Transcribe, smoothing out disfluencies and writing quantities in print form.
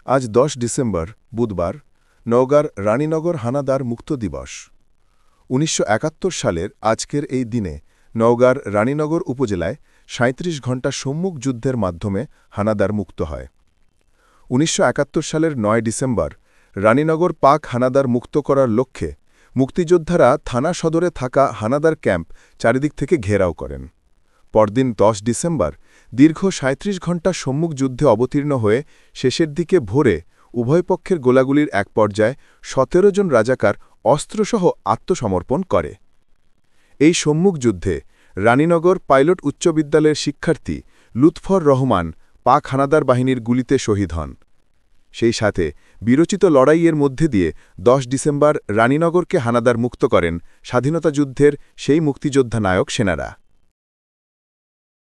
আজ 10 ডিসেম্বর বুধবার নওগাঁর রানীনগর হানাদার মুক্ত দিবস ১৯৭১ সালের আজকের এই দিনে নওগাঁর রানীনগর উপজেলায় ৩৭ ঘণ্টা সম্মুখ যুদ্ধের মাধ্যমে হানাদার মুক্ত হয় ১৯৭১ সালের ৯ ডিসেম্বর রানীনগর পাক হানাদার মুক্ত করার লক্ষ্যে মুক্তিযোদ্ধারা থানা সদরে থাকা হানাদার ক্যাম্প চারিদিক থেকে ঘেরাও করেন পরদিন ১০ ডিসেম্বর দীর্ঘ ৩৭ ঘণ্টা সম্মুখ যুদ্ধে অবতীর্ণ হয়ে শেষের দিকে ভোরে উভয় পক্ষের গোলাগুলির এক পর্যায়ে ১৭ জন রাজাকার অস্ত্রসহ আত্মসমর্পণ করে এই সম্মুখ যুদ্ধে রানীনগর পাইলট উচ্চ বিদ্যালয়ের শিক্ষার্থী লুৎফর রহমান পাক হানাদার বাহিনীর গুলিতে শহীদ হন সেই সাথে বিরচিত লড়াইয়ের মধ্যে দিয়ে ১০ ডিসেম্বর রানীনগরকে হানাদার মুক্ত করেন স্বাধীনতা যুদ্ধের সেই মুক্তিযোদ্ধা নায়ক সেনারা